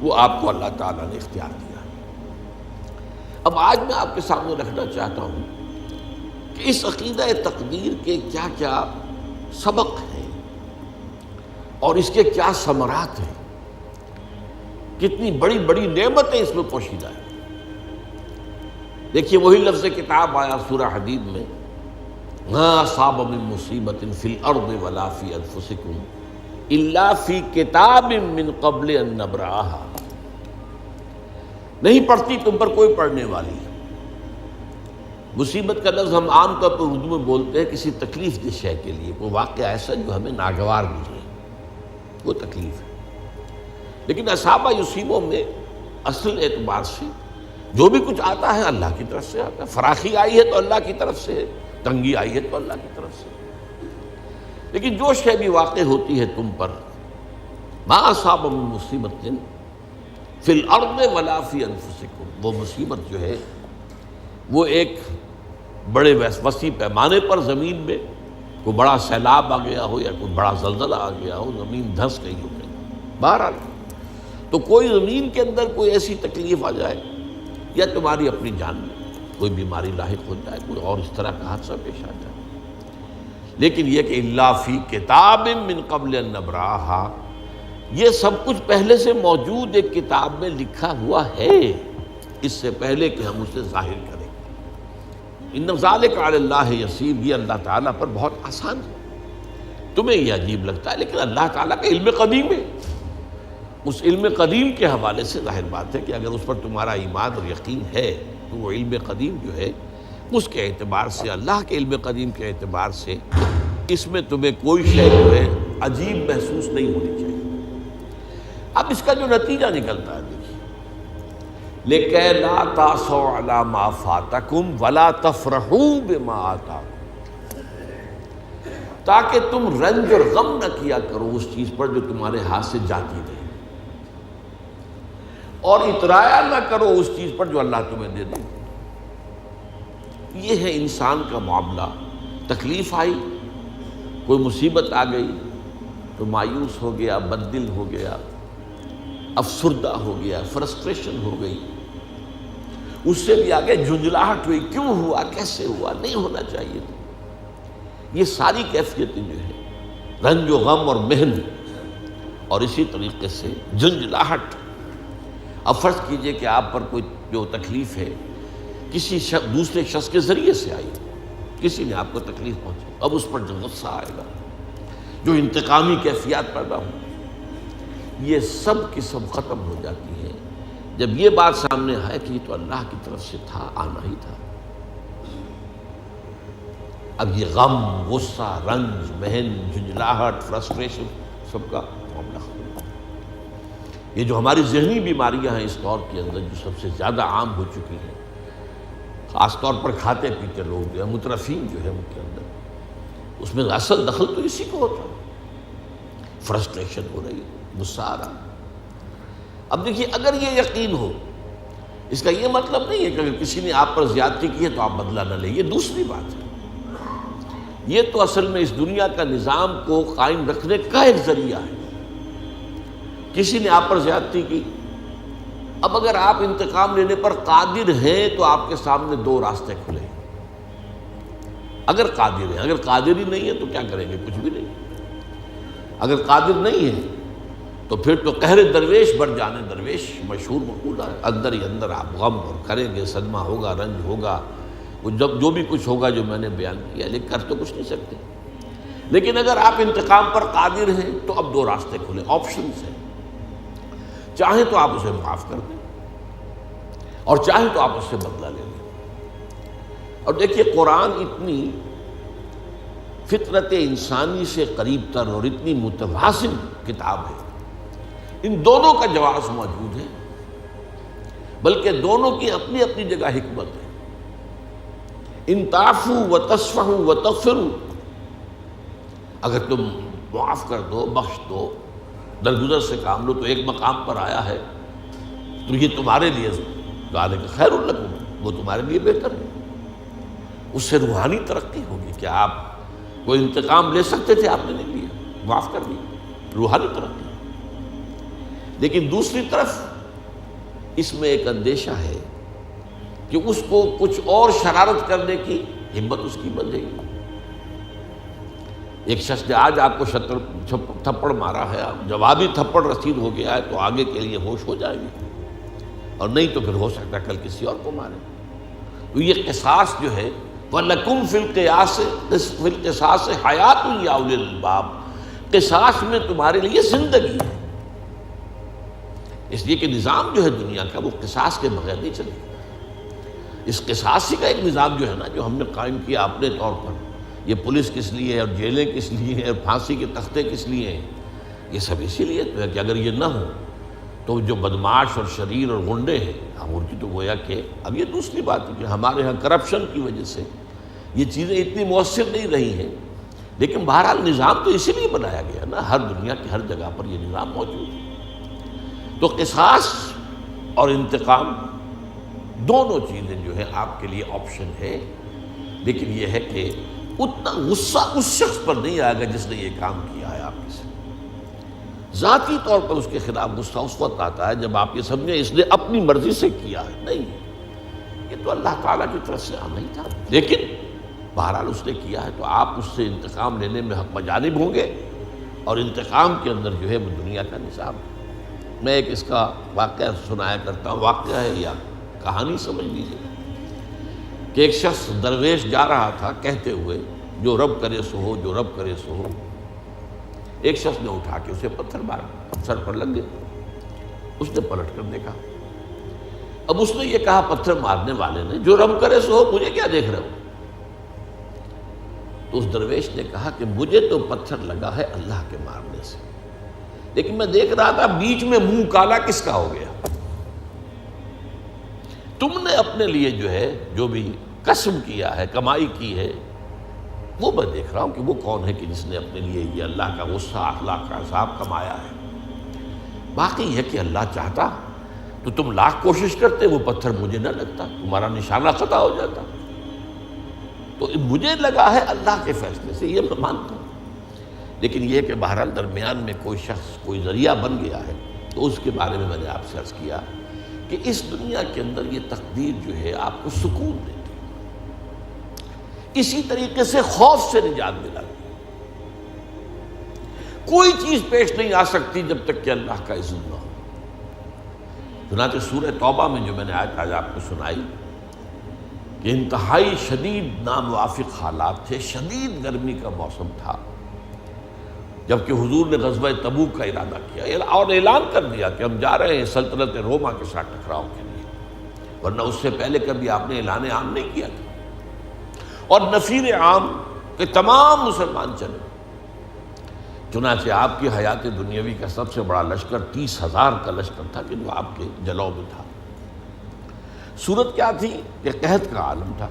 وہ آپ کو اللہ تعالیٰ نے اختیار دیا ہے۔ اب آج میں آپ کے سامنے رکھنا چاہتا ہوں کہ اس عقیدہ تقدیر کے کیا کیا سبق ہیں اور اس کے کیا ثمرات ہیں، کتنی بڑی بڑی نعمتیں اس میں پوشیدہ ہیں۔ دیکھیے وہی لفظ کتاب آیا سورہ حدید میں، ما اصاب من مصیبت فی الارض ولا فی انفسکم الا فی کتاب من قبل ان نبرأها۔ نہیں پڑتی تم پر کوئی پڑھنے والی۔ مصیبت کا لفظ ہم عام طور پر اردو میں بولتے ہیں کسی تکلیف دہ شے کے لیے، کوئی واقعہ ایسا جو ہمیں ناگوار ملے، وہ تکلیف ہے۔ لیکن اصابہ یصیبوں میں اصل اعتبار سے جو بھی کچھ آتا ہے اللہ کی طرف سے آتا ہے۔ فراخی آئی ہے تو اللہ کی طرف سے ہے، تنگی آئی ہے تو اللہ کی طرف سے۔ لیکن جو شے بھی واقع ہوتی ہے تم پر، ما اصاب من مصیبت فی الارض ولا فی انفسکم، وہ مصیبت جو ہے وہ ایک بڑے وسیع پیمانے پر زمین میں کوئی بڑا سیلاب آ گیا ہو یا کوئی بڑا زلزلہ آ گیا ہو، زمین دھنس گئی ہو گئی، بہرحال تو کوئی زمین کے اندر کوئی ایسی تکلیف آ جائے یا تمہاری اپنی جان میں کوئی بیماری لاحق ہو جائے، کوئی اور اس طرح کا حادثہ پیش آ جائے، لیکن یہ کہ الا فی کتاب من قبل ان نبرأها، یہ سب کچھ پہلے سے موجود ایک کتاب میں لکھا ہوا ہے، اس سے پہلے کہ ہم اسے ظاہر کریں۔ ان ذالک علی اللہ یسیر، یہ اللہ تعالیٰ پر بہت آسان ہے۔ تمہیں یہ عجیب لگتا ہے لیکن اللہ تعالیٰ کا علم قدیم ہے۔ اس علم قدیم کے حوالے سے ظاہر بات ہے کہ اگر اس پر تمہارا ایمان اور یقین ہے تو وہ علم قدیم جو ہے اس کے اعتبار سے، اللہ کے علم قدیم کے اعتبار سے اس میں تمہیں کوئی شے جو ہے عجیب محسوس نہیں ہونی چاہیے۔ اب اس کا جو نتیجہ نکلتا ہے دیکھیے، لِكَيْ لَا تَأْسَوْا عَلَىٰ مَا فَاتَكُمْ وَلَا تَفْرَحُوا بِمَا آتَاكُمْ، تاکہ تم رنج اور غم نہ کیا کرو اس چیز پر جو تمہارے ہاتھ سے جاتی رہے، اور اترایا نہ کرو اس چیز پر جو اللہ تمہیں دے دے۔ یہ ہے انسان کا معاملہ۔ تکلیف آئی، کوئی مصیبت آ گئی تو مایوس ہو گیا، بددل ہو گیا، افسردہ ہو گیا، فرسٹریشن ہو گئی، اس سے بھی آگے جھنجھلاہٹ ہوئی، کیوں ہوا، کیسے ہوا، نہیں ہونا چاہیے تھا۔ یہ ساری کیفیتیں جو ہے رنج و غم اور محن اور اسی طریقے سے جھنجھلاہٹ۔ اب فرض کیجئے کہ آپ پر کوئی جو تکلیف ہے کسی دوسرے شخص کے ذریعے سے آئی، کسی نے آپ کو تکلیف پہنچی، اب اس پر جو غصہ آئے گا، جو انتقامی کیفیات پیدا ہوں، یہ سب کی سب ختم ہو جاتی ہے جب یہ بات سامنے آئے کہ یہ تو اللہ کی طرف سے تھا، آنا ہی تھا۔ اب یہ غم، غصہ، رنج، محن، جھنجھلاہٹ، فرسٹریشن سب کا معاملہ ختم۔ یہ جو ہماری ذہنی بیماریاں ہیں اس دور کے اندر جو سب سے زیادہ عام ہو چکی ہیں، خاص طور پر کھاتے پیتے لوگ جو ہیں، مترفین جو ہے ان کے اندر، اس میں اصل دخل تو اسی کو ہوتا ہے۔ فرسٹریشن ہو رہی ہے، غصہ آ رہا۔ اب دیکھیے اگر یہ یقین ہو، اس کا یہ مطلب نہیں ہے کہ اگر کسی نے آپ پر زیادتی کی ہے تو آپ بدلہ نہ لیں، یہ دوسری بات ہے۔ یہ تو اصل میں اس دنیا کا نظام کو قائم رکھنے کا ایک ذریعہ ہے۔ کسی نے آپ پر زیادتی کی، اب اگر آپ انتقام لینے پر قادر ہیں تو آپ کے سامنے دو راستے کھلے ہیں۔ اگر قادر ہیں، اگر قادر ہی نہیں ہے تو کیا کریں گے؟ کچھ بھی نہیں۔ اگر قادر نہیں ہے تو پھر تو قہر درویش بر جانے درویش مشہور مقولہ ہے، اندر ہی اندر آپ غم اور کریں گے، صدمہ ہوگا، رنج ہوگا، جو بھی کچھ ہوگا جو میں نے بیان کیا، لیکن کر تو کچھ نہیں سکتے۔ لیکن اگر آپ انتقام پر قادر ہیں تو اب دو راستے کھلے، آپشنز ہیں۔ چاہیں تو آپ اسے معاف کر دیں اور چاہیں تو آپ اس سے بدلہ لے لیں۔ اور دیکھیے قرآن اتنی فطرت انسانی سے قریب تر اور اتنی متوازن کتاب ہے، ان دونوں کا جواز موجود ہے، بلکہ دونوں کی اپنی اپنی جگہ حکمت ہے۔ ان تعفوا وتصفحوا وتغفروا، اگر تم معاف کر دو، بخش دو، درگزر سے کام لو، تو ایک مقام پر آیا ہے تو یہ تمہارے لیے ذالک خیر لکم، وہ تمہارے لیے بہتر ہے۔ اس سے روحانی ترقی ہوگی کہ آپ کوئی انتقام لے سکتے تھے، آپ نے نہیں لیا، معاف کر دیا، روحانی ترقی۔ لیکن دوسری طرف اس میں ایک اندیشہ ہے کہ اس کو کچھ اور شرارت کرنے کی ہمت اس کی بندھے گی۔ ایک شخص نے آج آپ کو تھپڑ مارا ہے، جوابی تھپڑ رسید ہو گیا ہے، تو آگے کے لیے ہوش ہو جائے گی، اور نہیں تو پھر ہو سکتا ہے کل کسی اور کو مارے۔ تو یہ قصاص جو ہے، وَلَكُمْ فِي الْقِصَاصِ حَيَاتٌ يَا أُولِي الْأَلْبَابِ، قصاص میں تمہارے لیے زندگی ہے، اس لیے کہ نظام جو ہے دنیا کا وہ قصاص کے بغیر نہیں چلے گا۔ اس قصاصی کا ایک نظام جو ہے نا، جو ہم نے قائم کیا اپنے طور پر، یہ پولیس کس لیے ہے اور جیلیں کس لیے ہیں اور پھانسی کے تختے کس لیے ہیں، یہ سب اسی لیے تو ہے کہ اگر یہ نہ ہو تو جو بدمعاش اور شریر اور غنڈے ہیں، ہم ان کی تو گویا کہ اب یہ دوسری بات ہے کہ ہمارے ہاں کرپشن کی وجہ سے یہ چیزیں اتنی مؤثر نہیں رہی ہیں، لیکن بہرحال نظام تو اسی لیے بنایا گیا نا، ہر دنیا کی ہر جگہ پر یہ نظام موجود ہے۔ تو قصاص اور انتقام دونوں چیزیں جو ہے آپ کے لیے آپشن ہے، لیکن یہ ہے کہ اتنا غصہ اس شخص پر نہیں آئے گا جس نے یہ کام کیا ہے آپ کے ساتھ۔ ذاتی طور پر اس کے خلاف غصہ اس وقت آتا ہے جب آپ یہ سمجھیں اس نے اپنی مرضی سے کیا ہے، نہیں، یہ تو اللہ تعالیٰ کی طرف سے نہیں تھا، لیکن بہرحال اس نے کیا ہے تو آپ اس سے انتقام لینے میں حق بجانب ہوں گے، اور انتقام کے اندر جو ہے وہ دنیا کا نظام ہے۔ میں ایک اس کا واقعہ سنایا کرتا ہوں، واقعہ ہے یا کہانی سمجھ لیجیے، کہ ایک شخص درویش جا رہا تھا کہتے ہوئے جو رب کرے سو ہو، جو رب کرے سو ہو۔ ایک شخص نے اٹھا کے اسے پتھر مارا، سر پر لگ گئے۔ اس نے پلٹ کر دیکھا، اب اس نے یہ کہا پتھر مارنے والے نے، جو رب کرے سو ہو، مجھے کیا دیکھ رہے ہو؟ تو اس درویش نے کہا کہ مجھے تو پتھر لگا ہے اللہ کے مارنے سے، لیکن میں دیکھ رہا تھا بیچ میں منہ کالا کس کا ہو گیا؟ تم نے اپنے لیے جو ہے جو بھی کسب کیا ہے، کمائی کی ہے، وہ میں دیکھ رہا ہوں کہ وہ کون ہے کہ جس نے اپنے لیے یہ اللہ کا غصہ، اخلاق کا عذاب کمایا ہے۔ باقی ہے کہ اللہ چاہتا تو تم لاکھ کوشش کرتے وہ پتھر مجھے نہ لگتا، تمہارا نشانہ خطا ہو جاتا، تو مجھے لگا ہے اللہ کے فیصلے سے، یہ میں مانتا ہوں۔ لیکن یہ کہ بہرحال درمیان میں کوئی شخص کوئی ذریعہ بن گیا ہے، تو اس کے بارے میں نے آپ سے عرض کیا کہ اس دنیا کے اندر یہ تقدیر جو ہے آپ کو سکون دیتی ہے، اسی طریقے سے خوف سے نجات دلاتی ہے۔ کوئی چیز پیش نہیں آ سکتی جب تک کہ اللہ کا اذن نہ ہو۔ چنانچہ سورہ توبہ میں جو میں نے آج آپ کو سنائی کہ انتہائی شدید ناموافق حالات تھے، شدید گرمی کا موسم تھا، جبکہ حضور نے غزوہ تبوک کا ارادہ کیا اور اعلان کر دیا کہ ہم جا رہے ہیں سلطنت روما کے ساتھ ٹکراؤ کے لیے، ورنہ اس سے پہلے کبھی آپ نے اعلان عام نہیں کیا تھا، اور نفیر عام کہ تمام مسلمان چلے۔ چنانچہ آپ کی حیات دنیاوی کا سب سے بڑا لشکر 30,000 کا لشکر تھا کہ جو آپ کے جلو میں تھا۔ صورت کیا تھی کہ قحط کا عالم تھا،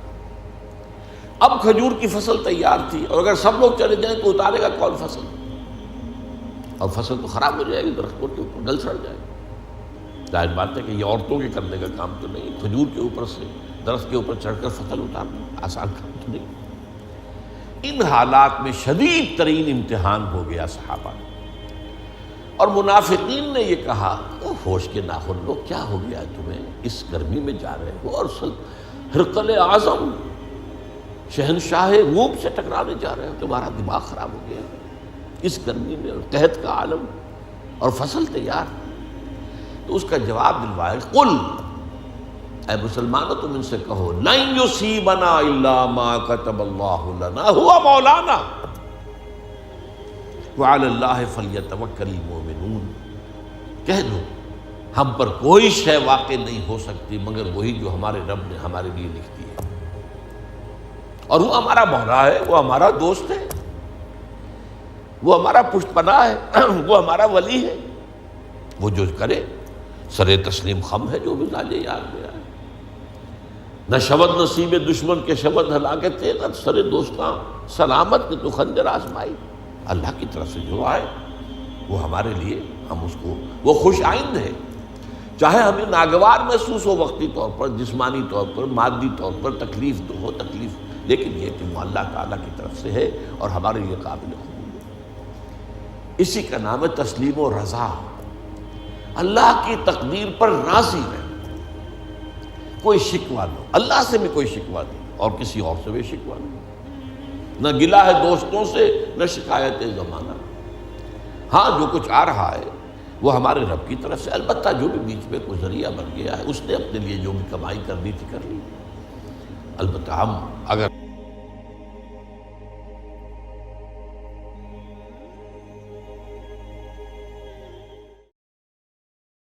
اب کھجور کی فصل تیار تھی، اور اگر سب لوگ چلے جائیں تو اتارے گا کون فصل، اور فصل تو خراب ہو جائے گی، درختوں کے اوپر گل سڑ جائے گی۔ ظاہر بات ہے کہ یہ عورتوں کے کرنے کا کام تو نہیں، کھجور کے اوپر سے درخت کے اوپر چڑھ کر فصل اتارنا آسان کام تو نہیں۔ ان حالات میں شدید ترین امتحان ہو گیا صحابہ، اور منافقین نے یہ کہا ہوش کے ناخن لو، کیا ہو گیا تمہیں، اس گرمی میں جا رہے ہو، اور ہرقل اعظم شہنشاہ روم سے ٹکرانے جا رہے ہو، تمہارا دماغ خراب ہو گیا اس گرمی میں، اور قحط کا عالم اور فصل تیار۔ تو اس کا جواب دلوایا، قل، اے مسلمانوں تم ان سے کہو، لن یصیبنا الا ما کتب اللہ لنا هو مولانا وعلی اللہ فلیتوکل المؤمنون، کہہ دو ہم پر کوئی شے واقع نہیں ہو سکتی مگر وہی جو ہمارے رب نے ہمارے لیے لکھ دی ہے، اور وہ ہمارا مولا ہے، وہ ہمارا دوست ہے، وہ ہمارا پشت پناہ ہے، وہ ہمارا ولی ہے، وہ جو کرے سر تسلیم خم ہے، جو مزاج یار میں آئے، نہ شبد نصیب دشمن کے شبد ہلاکت تیغت، سر دوستاں سلامت کے تو خنجر آزمائی، اللہ کی طرف سے جو آئے وہ ہمارے لیے، ہم اس کو، وہ خوش آئند ہے، چاہے ہمیں ناگوار محسوس ہو وقتی طور پر، جسمانی طور پر، مادی طور پر تکلیف تو ہو تکلیف، لیکن یہ کہ وہ اللہ تعالیٰ کی طرف سے ہے اور ہمارے لیے قابل قبول ہے۔ اسی کا نام ہے تسلیم و رضا، اللہ کی تقدیر پر راضی رہنا۔ کوئی شکوہ نہیں، اللہ سے بھی کوئی شکوہ نہیں اور کسی اور سے بھی شکوہ نہیں، نہ گلہ ہے دوستوں سے نہ شکایت زمانہ۔ ہاں جو کچھ آ رہا ہے وہ ہمارے رب کی طرف سے، البتہ جو بھی بیچ میں کوئی ذریعہ بن گیا ہے اس نے اپنے لیے جو بھی کمائی کرنی تھی کر لی، البتہ ہم اگر